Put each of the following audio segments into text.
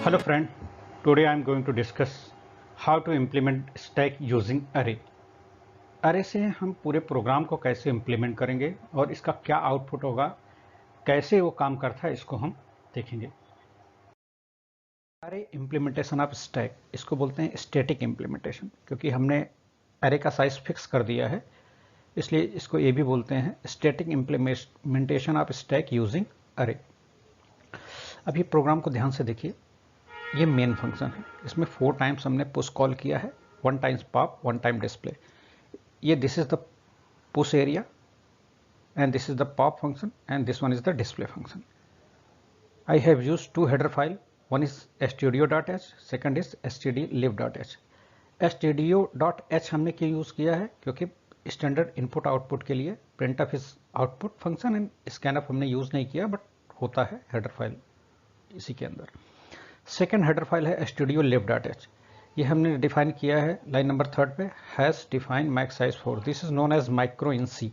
Hello friend, today I am going to discuss how to implement stack using array. अरे से हम पूरे programme को कैसे इम्प्लीमेंट करेंगे और इसका क्या आउटपुट होगा, कैसे वो काम करता है, इसको हम देखेंगे। अरे इम्प्लीमेंटेशन ऑफ स्टैक, इसको बोलते हैं स्टैटिक इम्प्लीमेंटेशन, क्योंकि हमने अरे का साइज फिक्स कर दिया है, इसलिए इसको ये भी बोलते हैं static implementation of stack using अरे। अब ये प्रोग्राम को ध्यान से देखिए, ये मेन फंक्शन है, इसमें 4 टाइम्स हमने पुश कॉल किया है, 1 टाइम्स पॉप, 1 टाइम डिस्प्ले। ये this is the push area and this is the pop function and this one is the display function. I have used 2 header file, one is studio.h, second is stdlib.h. stdio.h हमने क्यों use किया है, क्योंकि standard input output के लिए printf is output function and scanf हमने use नहीं किया, बट होता है हेडर फाइल इसी के अंदर। सेकेंड हेडर फाइल है stdlib.h, ये हमने डिफाइन किया है लाइन नंबर 3 पे, hash define max size 4, this is known as micro in C.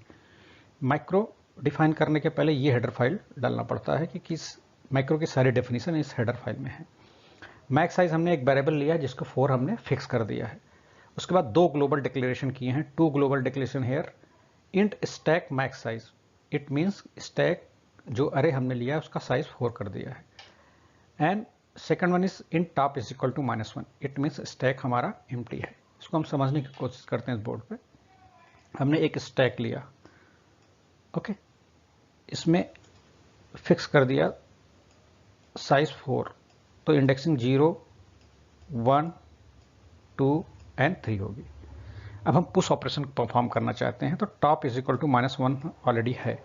Micro define करने के पहले ये हेडर फाइल डालना पड़ता है कि किस माइक्रो की सारी डेफिनेशन इस हेडर फाइल में है। मैक्स साइज हमने एक वेरिएबल लिया जिसको 4 हमने फिक्स कर दिया है। उसके बाद 2 ग्लोबल डिक्लेरेशन किए हैं, 2 global declaration here. Int stack max size, it means stack जो अरे हमने लिया है उसका साइज 4 कर दिया है। And second one is in top is equal to -1, it means stack हमारा एम्प्टी है। इसको हम समझने की कोशिश करते हैं। इस बोर्ड पे हमने एक स्टैक लिया, ओके, इसमें फिक्स कर दिया साइज 4, तो इंडेक्सिंग 0, 1, 2 एंड 3 होगी। अब हम पुश ऑपरेशन परफॉर्म करना चाहते हैं, तो top is equal to -1 already है,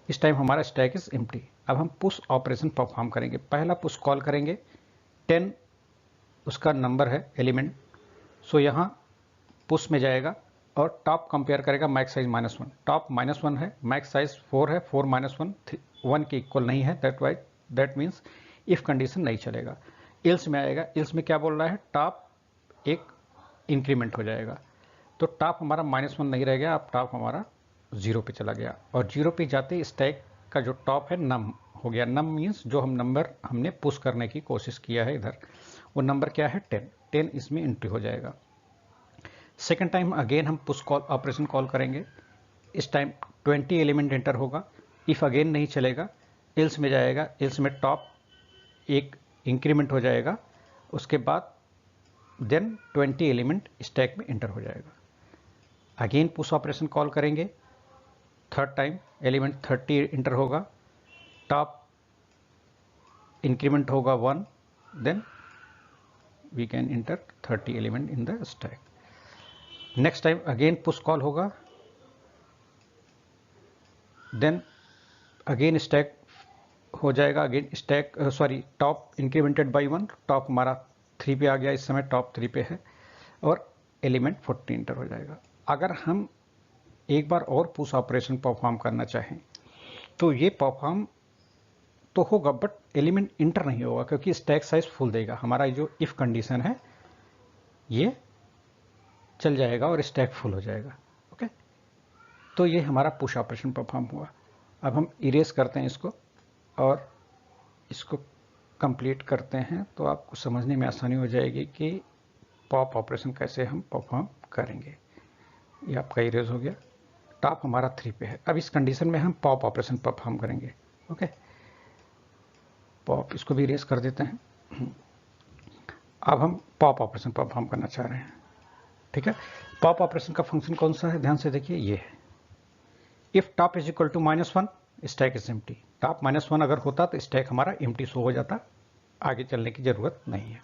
इस टाइम हमारा स्टैक इज एम्प्टी। अब हम पुश ऑपरेशन परफॉर्म करेंगे। पहला पुश कॉल करेंगे, 10 उसका नंबर है एलिमेंट, सो यहाँ पुश में जाएगा और टॉप कंपेयर करेगा मैक्स साइज -1, टॉप -1 है, मैक्स साइज 4 है, 4 -1 1 के इक्वल नहीं है, दैट मीन्स इफ कंडीशन नहीं चलेगा। इल्स में आएगा, इल्स में क्या बोल रहा है, टॉप एक इंक्रीमेंट हो जाएगा, तो टॉप हमारा -1 नहीं रह गया, अब टॉप हमारा 0 पे चला गया, और 0 पे जाते स्टैक का जो टॉप है नम हो गया। नम मीन्स जो हम नंबर हमने पुश करने की कोशिश किया है इधर, वो नंबर क्या है 10 इसमें एंट्री हो जाएगा। सेकेंड टाइम अगेन हम पुश कॉल ऑपरेशन कॉल करेंगे, इस टाइम 20 एलिमेंट एंटर होगा, इफ अगेन नहीं चलेगा इल्स में जाएगा, इल्स में टॉप एक इंक्रीमेंट हो जाएगा, उसके बाद देन 20 एलिमेंट स्टैक में एंटर हो जाएगा। अगेन पुश ऑपरेशन कॉल करेंगे, थर्ड टाइम एलिमेंट 30 एंटर होगा, टॉप इंक्रीमेंट होगा 1, then we can enter 30 element in the stack. Next time again push call होगा, देन अगेन स्टैक हो जाएगा, again stack top incremented by 1, top हमारा 3 पे आ गया, इस समय टॉप 3 पे है, और एलिमेंट 40 एंटर हो जाएगा। अगर हम एक बार और पुश ऑपरेशन परफॉर्म करना चाहें तो ये परफॉर्म तो होगा, बट एलिमेंट इंटर नहीं होगा, क्योंकि स्टैक साइज फुल देगा। हमारा जो इफ कंडीशन है ये चल जाएगा और स्टैक फुल हो जाएगा, ओके। तो ये हमारा पुश ऑपरेशन परफॉर्म हुआ। अब हम इरेज करते हैं इसको और इसको कंप्लीट करते हैं, तो आपको समझने में आसानी हो जाएगी कि पॉप ऑपरेशन कैसे हम परफॉर्म करेंगे। ये आपका इरेज हो गया, टॉप हमारा 3 पे है। अब इस कंडीशन में हम पॉप ऑपरेशन परफॉर्म करेंगे, ओके। पॉप, इसको भी इरेज कर देते हैं। अब हम पॉप ऑपरेशन परफॉर्म करना चाह रहे हैं, ठीक है। पॉप ऑपरेशन का फंक्शन कौन सा है, ध्यान से देखिए, ये है if top is equal to -1 stack is empty. Top -1 अगर होता तो स्टैक हमारा एम्प्टी शो हो जाता, आगे चलने की जरूरत नहीं है।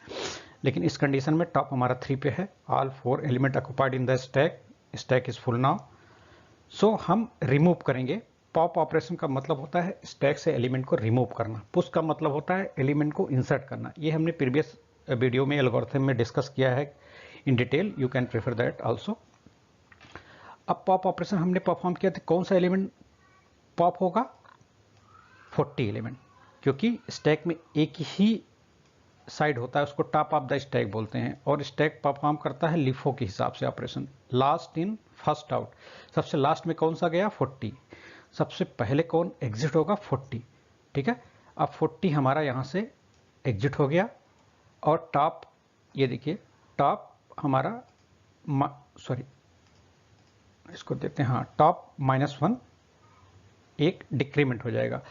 लेकिन इस कंडीशन में टॉप हमारा 3 पे है, all 4 element occupied in the stack, stack is full now, so हम रिमूव करेंगे। पॉप ऑपरेशन का मतलब होता है स्टैक से एलिमेंट को रिमूव करना, पुश का मतलब होता है एलिमेंट को इंसर्ट करना। ये हमने प्रीवियस वीडियो में एल्गोरिथम में डिस्कस किया है in detail, you can prefer that also. अब पॉप ऑपरेशन हमने परफॉर्म किया, तो कौन सा एलिमेंट पॉप होगा, 40 एलिमेंट, क्योंकि स्टैक में एक ही साइड होता है, उसको टॉप ऑफ द स्टैक बोलते हैं, और स्टैक परफॉर्म करता है लिफो के हिसाब से operation, last in first out. सबसे लास्ट में कौन सा गया, 40, सबसे पहले कौन एग्जिट होगा, 40, ठीक है। अब 40 हमारा यहाँ से एग्जिट हो गया, और टॉप, ये देखिए टॉप हमारा सॉरी इसको देते हैं, हाँ टॉप -1 एक डिक्रीमेंट हो जाएगा।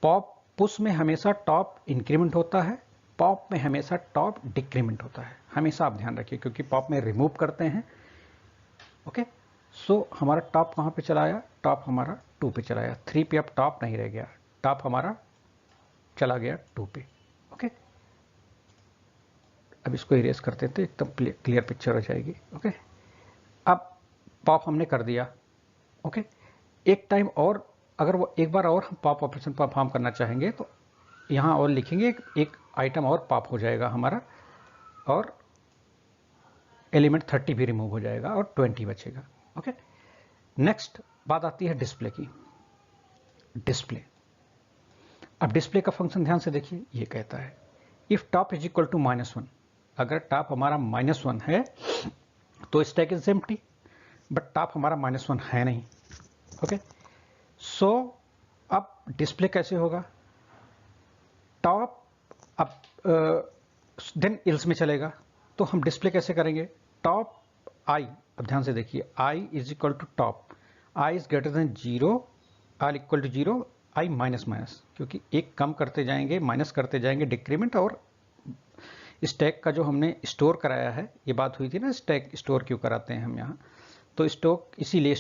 पॉप पुश में हमेशा टॉप इंक्रीमेंट होता है, पॉप में हमेशा टॉप डिक्रीमेंट होता है, हमेशा आप ध्यान रखिए, क्योंकि पॉप में रिमूव करते हैं। ओके, सो हमारा टॉप कहाँ पे चला आया, टॉप हमारा 2 पे चला आया, 3 पे अब टॉप नहीं रह गया, टॉप हमारा चला गया 2 पे। ओके, अब इसको इरेज करते हैं तो एकदम क्लियर पिक्चर हो जाएगी। ओके, अब पॉप हमने कर दिया। ओके, एक टाइम और अगर वो एक बार और हम पॉप ऑपरेशन परफॉर्म करना चाहेंगे तो यहाँ और लिखेंगे, एक आइटम और पॉप हो जाएगा हमारा, और एलिमेंट 30 भी रिमूव हो जाएगा और 20 बचेगा। ओके, नेक्स्ट बात आती है डिस्प्ले की। डिस्प्ले, अब डिस्प्ले का फंक्शन ध्यान से देखिए, ये कहता है if top is equal to -1, अगर टॉप हमारा -1 है तो stack is empty, but top हमारा -1 है नहीं। ओके, सो अब डिस्प्ले कैसे होगा, टॉप अब देन इल्स में चलेगा, तो हम डिस्प्ले कैसे करेंगे, टॉप आई, अब ध्यान से देखिए, i is equal to top, i is greater than 0, i equal to 0, i minus, क्योंकि एक कम करते जाएंगे, माइनस करते जाएंगे डिक्रीमेंट, और स्टैक का जो हमने स्टोर कराया है, ये बात हुई थी ना, स्टैक स्टोर क्यों कराते हैं हम यहाँ, तो स्टॉक इसीलिए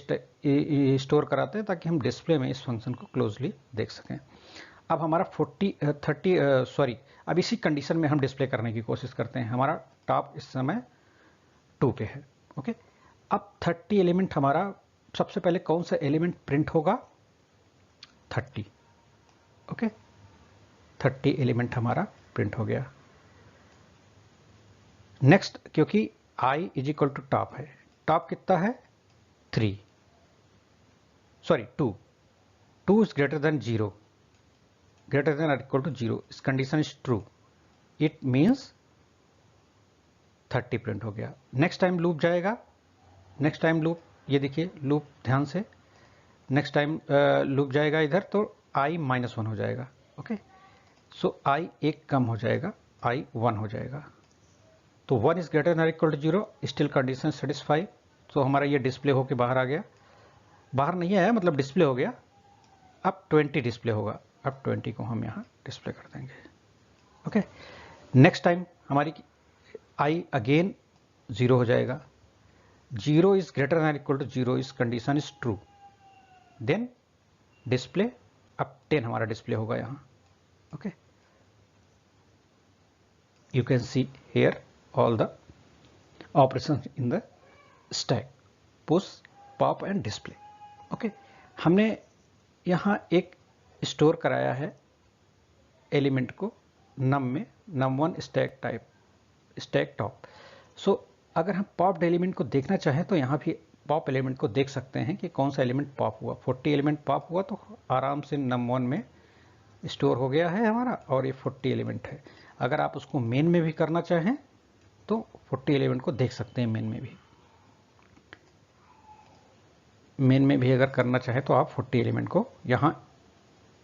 स्टोर कराते हैं ताकि हम डिस्प्ले में इस फंक्शन को क्लोजली देख सकें। अब हमारा 30 अब इसी कंडीशन में हम डिस्प्ले करने की कोशिश करते हैं, हमारा टॉप इस समय 2 पे है। ओके, अब 30 एलिमेंट हमारा, सबसे पहले कौन सा एलिमेंट प्रिंट होगा, 30। ओके, 30 एलिमेंट हमारा प्रिंट हो गया। नेक्स्ट, क्योंकि आई इज इक्वल टू टॉप है, टॉप कितना है 2 is greater than 0, greater than और इक्वल टू 0, इस condition is true, it means 30 print हो गया। नेक्स्ट टाइम लूप जाएगा, नेक्स्ट टाइम लूप, ये देखिए लूप ध्यान से, नेक्स्ट टाइम लूप जाएगा इधर तो i -1 हो जाएगा। ओके, सो i एक कम हो जाएगा, i 1 हो जाएगा, तो 1 is greater than equal to 0, still condition satisfy, तो हमारा ये डिस्प्ले होके बाहर आ गया, बाहर नहीं आया मतलब डिस्प्ले हो गया। अब 20 डिस्प्ले होगा, अब 20 को हम यहाँ डिस्प्ले कर देंगे। ओके, नेक्स्ट टाइम हमारी i अगेन 0 हो जाएगा, 0 is greater than equal to 0, इस condition is true, then display, अब 10 हमारा डिस्प्ले होगा यहाँ। Okay, you can see here all the operations in the stack, push, pop and display. Okay, हमने यहाँ एक स्टोर कराया है एलिमेंट को num में, num1 stack type, stack top. So अगर हम पॉप्ड एलिमेंट को देखना चाहें तो यहाँ भी पॉप एलिमेंट को देख सकते हैं कि कौन सा एलिमेंट पॉप हुआ, 40 एलिमेंट पॉप हुआ तो आराम से num1 में स्टोर हो गया है हमारा, और ये 40 एलिमेंट है। अगर आप उसको मेन में भी करना चाहें तो 40 एलिमेंट को देख सकते हैं मेन में भी, मेन में भी अगर करना चाहे तो आप 40 एलिमेंट को यहाँ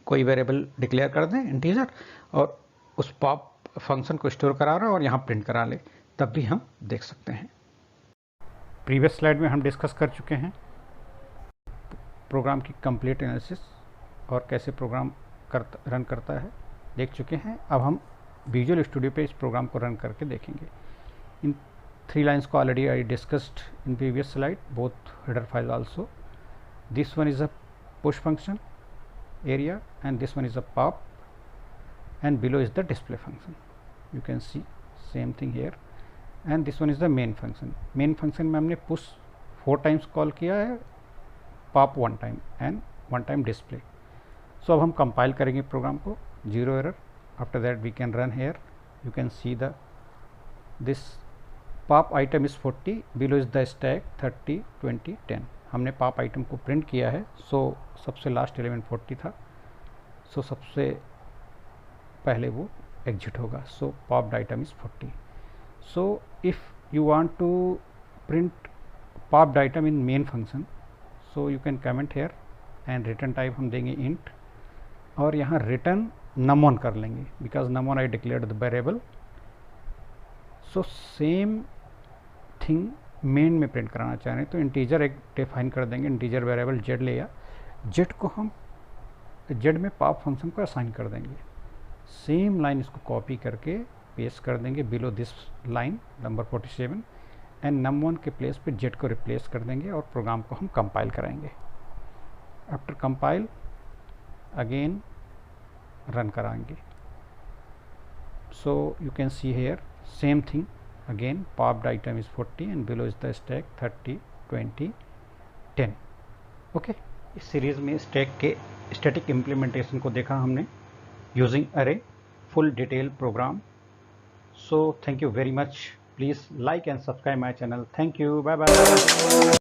कोई वेरिएबल डिक्लेयर कर दें इंटीजर, और उस पॉप फंक्शन को स्टोर करा रहा है और यहाँ प्रिंट करा ले, तब भी हम देख सकते हैं। प्रीवियस स्लाइड में हम डिस्कस कर चुके हैं प्रोग्राम की कंप्लीट एनालिसिस और कैसे प्रोग्राम रन करता है, देख चुके हैं। अब हम विजुअल स्टूडियो पे इस प्रोग्राम को रन करके देखेंगे। इन 3 लाइन्स को already I discussed in previous slide, both header file also. This one is a push function area and this one is a pop and below is the display function. You can see same thing here and this one is the main function. Main function में हमने push 4 times call किया है, pop 1 time and 1 time display. So अब हम compile करेंगे programme को, 0 error. After that we can run here. You can see the this pop item is 40, below is the stack 30 20 10. हमने pop item को print किया है, सो सबसे लास्ट एलिमेंट 40 था, सो सबसे पहले वो एग्जिट होगा, so popped item is 40. So if you want to print popped item in main function, so you can comment here and return type हम देंगे इंट, और यहाँ रिटर्न num1 कर लेंगे because num1 I declared the variable so same thing main में print कराना चाह रहे हैं तो इंटीजर एक डिफाइन कर देंगे, इंटीजर वेरिएबल जेड लिया, जेड को हम जेड में पॉप फंक्शन को असाइन कर देंगे। सेम लाइन इसको कॉपी करके पेस्ट कर देंगे below this line number 47 and num1 के प्लेस पे जेड को रिप्लेस कर देंगे और प्रोग्राम को हम कंपाइल कराएंगे। आफ्टर कंपाइल अगेन रन कराएंगे। So you can see here same thing again, popped item is 40 and below is the stack 30 20 10। Okay, इस सीरीज में स्टैक के स्टैटिक इम्प्लीमेंटेशन को देखा हमने यूजिंग अरे, full detail program. So thank you very much, please like and subscribe my channel. Thank you, bye bye.